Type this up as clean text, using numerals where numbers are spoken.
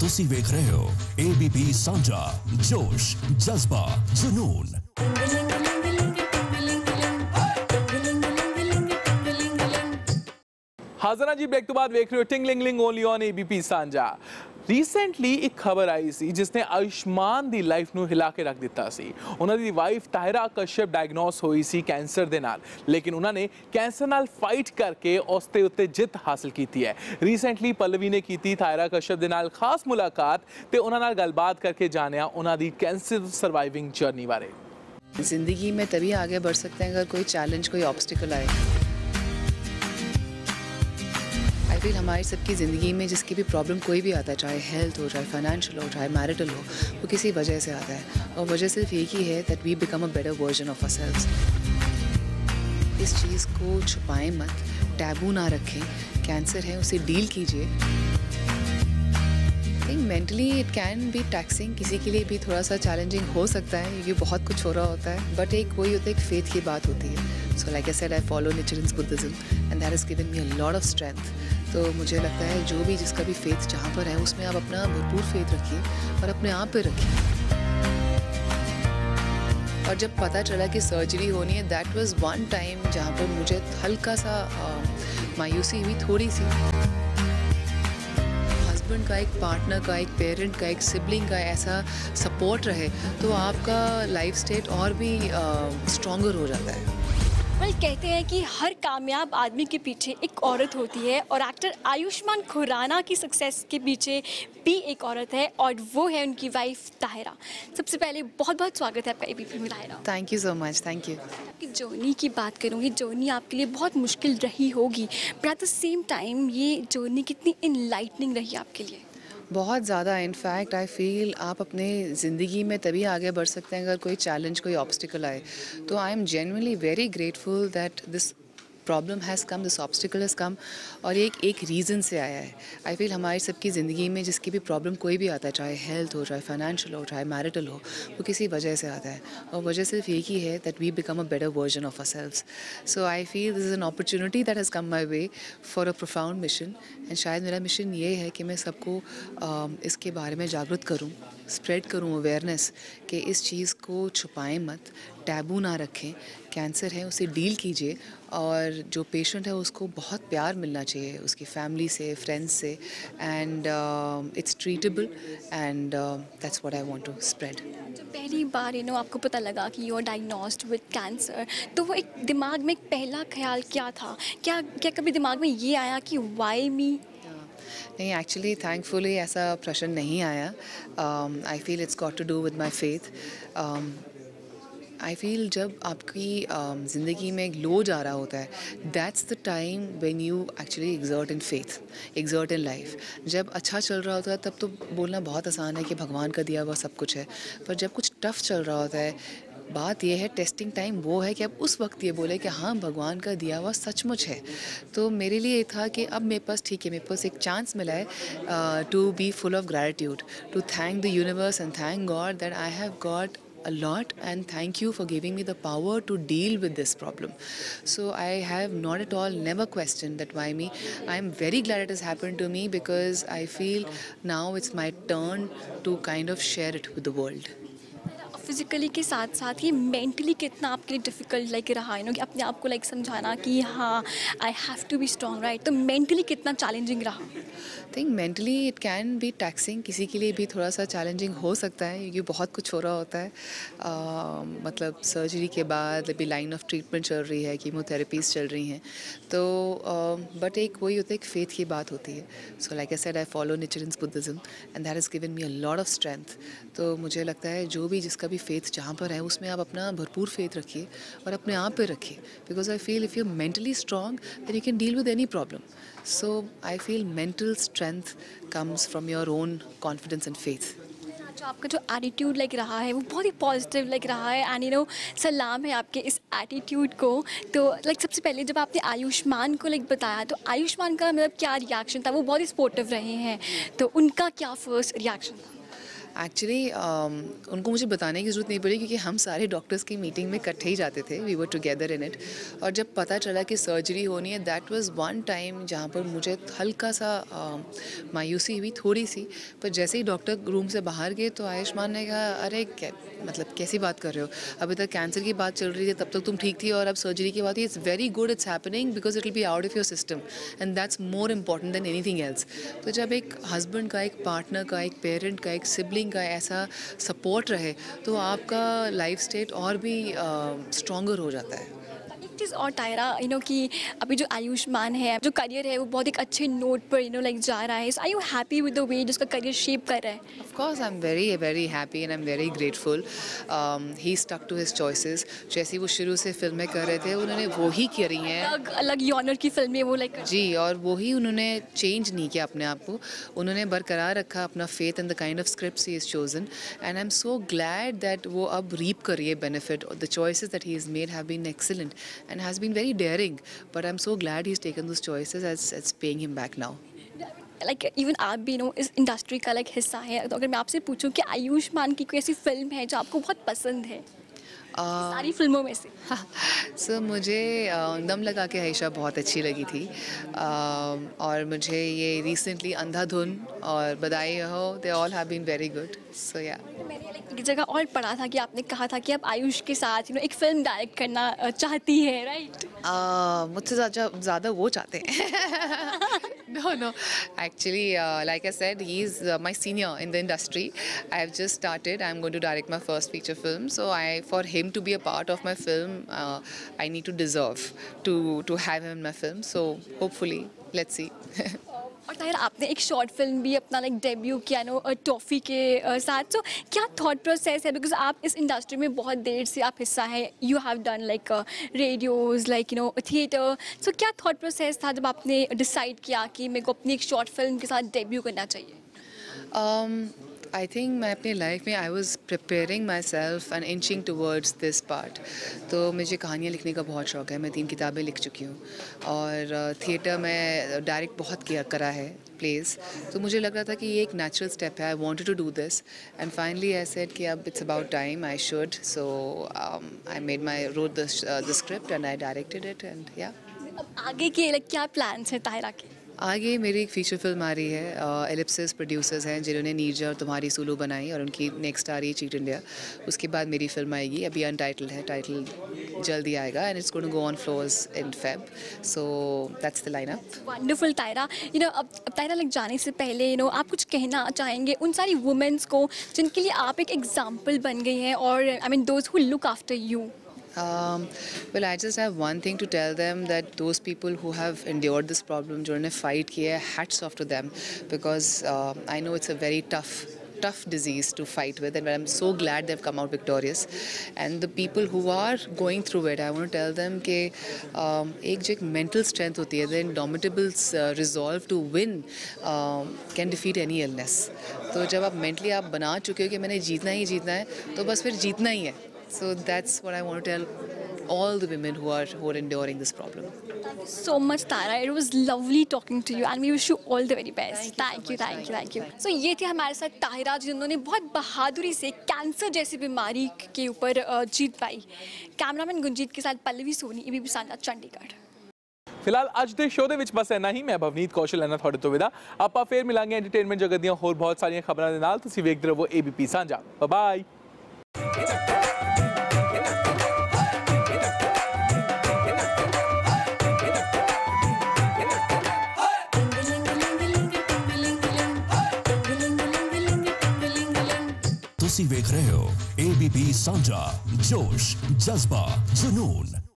ਤੁਸੀਂ ਵੇਖ ਰਹੇ ਹੋ ABP ਸਾਂਝਾ ਜੋਸ਼ ਜਜ਼ਬਾ ਜਨੂਨ। हाजरा जी ब्रेक तो बाद देख रहे हो टिंगलिंगलिंग ओनली ऑन ABP ਸਾਂਝਾ। ਰੀਸੈਂਟਲੀ ਇੱਕ ਖਬਰ ਆਈ ਸੀ ਜਿਸਨੇ ਆਯੁਸ਼ਮਾਨ ਦੀ ਲਾਈਫ ਨੂੰ ਹਿਲਾ ਕੇ ਰੱਖ ਦਿੱਤਾ ਸੀ। ਉਹਨਾਂ ਦੀ ਵਾਈਫ ਤਾਹਿਰਾ ਕਸ਼ਯਪ ਡਾਇਗਨੋਸ ਹੋਈ ਸੀ ਕੈਂਸਰ ਦੇ ਨਾਲ, ਲੇਕਿਨ ਉਹਨਾਂ ਨੇ ਕੈਂਸਰ ਨਾਲ ਫਾਈਟ ਕਰਕੇ ਉਸ ਦੇ ਉੱਤੇ ਜਿੱਤ ਹਾਸਲ ਕੀਤੀ ਹੈ। ਰੀਸੈਂਟਲੀ ਪੱਲਵੀ ਨੇ ਕੀਤੀ ਤਾਹਿਰਾ ਕਸ਼ਯਪ ਦੇ ਨਾਲ ਖਾਸ ਮੁਲਾਕਾਤ ਤੇ ਉਹਨਾਂ ਨਾਲ ਗੱਲਬਾਤ ਕਰਕੇ ਜਾਣਿਆ ਉਹਨਾਂ ਦੀ ਕੈਂਸਰ ਸਰਵਾइविंग जर्नी बारे। ज़िंदगी में तभी आगे बढ़ सकते हैं अगर कोई चैलेंज, कोई ऑब्स्टिकल आए। आई फील हमारी सबकी ज़िंदगी में जिसकी भी प्रॉब्लम कोई भी आता है, चाहे हेल्थ हो, चाहे फाइनेंशियल हो, चाहे मैरिटल हो, वो किसी वजह से आता है। और वजह सिर्फ एक ही है that we become a better version of ourselves. इस चीज़ को छुपाएं मत, टैबू ना रखें। कैंसर है उसे डील कीजिए। Think mentally it can be taxing, किसी के लिए भी थोड़ा सा चैलेंजिंग हो सकता है क्योंकि बहुत कुछ हो रहा होता है, बट एक वही होता है, एक फेथ की बात होती है। So like I said, I follow Nichiren's Buddhism and that has given me a lot of strength. तो मुझे लगता है जो भी जिसका भी फेथ जहाँ पर है उसमें आप अपना भरपूर फेथ रखिए और अपने आप पे रखिए। और जब पता चला कि सर्जरी होनी है, दैट वाज वन टाइम जहाँ पर मुझे हल्का सा मायूसी हुई, थोड़ी सी। हस्बैंड का, एक पार्टनर का, एक पेरेंट का, एक सिबलिंग का ऐसा सपोर्ट रहे तो आपका लाइफ स्टेट और भी स्ट्रॉन्गर हो जाता है। कहते हैं कि हर कामयाब आदमी के पीछे एक औरत होती है और एक्टर आयुष्मान खुराना की सक्सेस के पीछे भी एक औरत है और वो है उनकी वाइफ ताहिरा। सबसे पहले बहुत बहुत स्वागत है आपका ABP में Tahira. Thank you so much, thank you. कि जर्नी की बात करूँगी, जर्नी आपके लिए बहुत मुश्किल रही होगी, but at the same time ये जर्नी कितनी इनलाइटनिंग रही आपके लिए? बहुत ज़्यादा। इनफैक्ट आई फील आप अपने ज़िंदगी में तभी आगे बढ़ सकते हैं अगर कोई चैलेंज, कोई ऑब्स्टिकल आए। तो I am genuinely very grateful that this problem has come, this obstacle has come. और ये एक रीज़न से आया है। आई फील हमारी सबकी ज़िंदगी में जिसकी भी प्रॉब्लम कोई भी आता है, चाहे हेल्थ हो, चाहे फाइनेंशियल हो, चाहे मैरिटल हो, वो किसी वजह से आता है। और वजह सिर्फ एक ही है that we become a better version of ourselves. So I feel this is an opportunity that has come my way for a profound mission. And शायद मेरा मिशन ये है कि मैं सबको इसके बारे में जागरूक करूँ, स्प्रेड करूँ अवेयरनेस कि इस चीज़ को छुपाएं मत, टैबू ना रखें। कैंसर है उसे डील कीजिए और जो पेशेंट है उसको बहुत प्यार मिलना चाहिए उसकी फैमिली से, फ्रेंड्स से। And it's treatable and that's what I want to spread. जब पहली बार आपको पता लगा कि you are diagnosed with cancer, तो वो एक दिमाग में एक पहला ख्याल क्या था? क्या कभी दिमाग में ये आया कि वाई मी? नहीं, एक्चुअली थैंकफुली ऐसा प्रश्न नहीं आया। I feel it's got to do with my faith. I feel जब आपकी ज़िंदगी में एक लो जा रहा होता है, that's the time when you actually exert in faith, exert in life. जब अच्छा चल रहा होता है तब तो बोलना बहुत आसान है कि भगवान का दिया हुआ सब कुछ है, पर जब कुछ टफ चल रहा होता है, बात यह है, टेस्टिंग टाइम वो है कि आप उस वक्त ये बोले कि हाँ भगवान का दिया हुआ सचमुच है। तो मेरे लिए ये था कि अब मेरे पास ठीक है, मेरे पास एक चांस मिला है to be full of gratitude, to thank the universe and thank God that I have got a lot, and thank you for giving me the power to deal with this problem. So I have not at all never questioned that why me. I am very glad it has happened to me because I feel now it's my turn to kind of share it with the world. Physically के साथ साथ ये mentally कितना आपके लिए difficult रहा है कि अपने आप को समझाना कि हाँ I have to be strong, right? तो मेंटली कितना चैलेंजिंग रहा? Think mentally it can be taxing, किसी के लिए भी थोड़ा सा चैलेंजिंग हो सकता है क्योंकि बहुत कुछ हो रहा होता है। मतलब सर्जरी के बाद अभी लाइन ऑफ ट्रीटमेंट चल रही है, कीमोथेरेपीज़ चल रही हैं, तो बट एक वही होता है, एक फेथ की बात होती है। So like I said, I follow Nichiren's Buddhism and that has given me a lot of strength. तो मुझे लगता है जो भी जिसका भी फेथ जहाँ पर है उसमें आप अपना भरपूर फेथ रखिए और अपने आप पे रखिए। Because I feel if you are mentally strong then you can deal with any problem. So I feel mental strength comes from your own confidence and faith. जो आपका जो एटीट्यूड रहा है वो बहुत ही पॉजिटिव रहा है, एंड सलाम है आपके इस एटीट्यूड को। तो सबसे पहले जब आपने आयुष्मान को बताया तो आयुष्मान का क्या रिएक्शन था? वो बहुत ही सपोर्टिव रहे हैं, तो उनका क्या फर्स्ट रिएक्शन था? एक्चुअली उनको मुझे बताने की ज़रूरत नहीं पड़ी क्योंकि हम सारे डॉक्टर्स की मीटिंग में इकट्ठे ही जाते थे, we were together in it. और जब पता चला कि सर्जरी होनी है, दैट वाज वन टाइम जहाँ पर मुझे हल्का सा मायूसी हुई, थोड़ी सी। पर जैसे ही डॉक्टर रूम से बाहर गए तो आयुष्मान ने कहा, अरे क्या मतलब कैसी बात कर रहे हो, अभी तक कैंसर की बात चल रही थी, तब तक तुम ठीक थी और अब सर्जरी की बात है। It's very good, it's happening because it will be out of your system and that's more important than anything else. तो जब एक हस्बैंड का, एक पार्टनर का, एक पेरेंट का, एक सिबलिंग का ऐसा सपोर्ट रहे तो आपका लाइफ स्टेट और भी स्ट्रॉन्गर हो जाता है। चीज़ और टायरा कि अभी जो आयुष्मान है, जो करियर है वो बहुत एक अच्छे नोट पर लाइक जा रहा है। So are you happy with the way जिसका करियर शेप कर रहा है? Of course, I'm very happy and I'm very grateful. He stuck to his choices. जैसे वो शुरू से फिल्में कर रहे थे, उन्होंने वो ही करी हैं। अलग अलग जॉनर की फिल्में वो लाइक जी, और वो ही उन्होंने चेंज नहीं किया अपने आप को, उन्होंने बरकरार रखा अपना faith in the kind of scripts he is chosen and I am so glad that वो अब रीप कर रही है benefit. The choices that he is made have been excellent and has been very daring, but I'm so glad he's taken those choices as it's paying him back now. Like even आप भी इस industry का like हिस्सा है, तो अगर मैं आपसे पूछूं कि आयुष्मान की कोई ऐसी फिल्म है जो आपको बहुत पसंद है सारी फिल्मों में से? सो मुझे दम लगा के आयशा बहुत अच्छी लगी थी, और मुझे ये रिसेंटली अंधाधुन और Badhaai Ho, they all have been very good. So या मैंने एक जगह और पढ़ा था कि आपने कहा था कि आप आयुष के साथ एक फिल्म डायरेक्ट करना चाहती है, राइट? मुझसे ज़्यादा वो चाहते हैं। No. Actually, like I said, he's my senior in the industry. I have just started. I'm going to direct my first feature film. So for him to be a part of my film, I need to deserve to have him in my film. So hopefully, let's see. और ताहिरा, आपने एक short film भी अपना like debut किया toffee के साथ। सो क्या thought process है, बिकॉज आप इस इंडस्ट्री में बहुत देर से आप हिस्सा है, you have done like radios, like theatre. So क्या थॉट प्रोसेस था जब आपने डिसाइड किया कि मेरे को अपनी एक शॉर्ट फिल्म के साथ डेब्यू करना चाहिए? आई थिंक मैं अपनी लाइफ में I was preparing my self and inching towards this part. तो मुझे कहानियाँ लिखने का बहुत शौक़ है, मैं 3 किताबें लिख चुकी हूँ और थिएटर में डायरेक्ट बहुत करा है प्लेस। तो मुझे लग रहा था कि ये एक नेचुरल स्टेप है, I wanted to do this and finally I said कि अब it's about time I should. So I wrote the script and I directed it and yeah. अब आगे के लाइक क्या प्लान्स हैं ताहिरा के? आगे मेरी एक फीचर फिल्म आ रही है, एलिप्सिस प्रोड्यूसर्स हैं जिन्होंने नीरजा और तुम्हारी सुलू बनाई और उनकी नेक्स्ट आ रही है चीट इंडिया। उसके बाद मेरी फिल्म आएगी, अभी अनटाइटल्ड है, टाइटल जल्दी आएगा and it's going to go on floors in Feb. So that's the lineup. Wonderful Tahira. अब ताहिरा लग जाने से पहले आप कुछ कहना चाहेंगे उन सारी वुमेन्स को जिनके लिए आप एक एग्जाम्पल बन गई हैं, और I mean those who look after you? Well, I just have one thing to tell them, that those people who have endured this problem, जिन्होंने fight किया है, hats off to them, because I know it's a very tough disease to fight with, and I'm so glad they've come out victorious. And the people who are going through it, I want to tell them कि एक जो एक mental strength होती है, the indomitable resolve to win can defeat any illness. तो जब आप mentally आप बना चुके हो कि मैंने जीतना है, तो बस फिर जीतना ही है। So that's what I want to tell all the women who are enduring this problem. Thank you so much, Tara. It was lovely talking to you, and we wish you all the very best. Thank you. So ये थी हमारे साथ ताहिरा, जिन्होंने बहुत बहादुरी से cancer जैसी बीमारी के ऊपर जीत पाई। कैमरामैन गुंजीत के साथ पल्लवी सोनी, ABP साझा, चंडीगढ़। ਫਿਲਹਾਲ ਅੱਜ ਦੇ ਸ਼ੋਅ ਦੇ ਵਿੱਚ ਬਸ ਇੰਨਾ ਹੀ। ਮੈਂ ਭਵਨੀਤ ਕੌਸ਼ਲ ਲੈਣਾ ਤੁਹਾਡੇ ਤੋਂ ਵਿਦਾ। ਆਪਾਂ ਫੇਰ ਮਿਲਾਂਗੇ ਐਂਟਰਟੇਨਮੈਂਟ ਜਗਤ ਦੀਆਂ ਹੋਰ ਬਹੁਤ ਸਾਰੀਆਂ ਖਬਰਾਂ ਦੇ ਨਾਲ। ਤੁਸੀਂ ਵੇਖਦੇ ਰਹੋ ABP ਸਾਂਝਾ। ਬਾਏ। ਤੁਸੀਂ ਵੇਖ ਰਹੇ ਹੋ ABP ਸਾਂਝਾ, ਜੋਸ਼, ਜਜ਼ਬਾ, ਜਨੂਨ।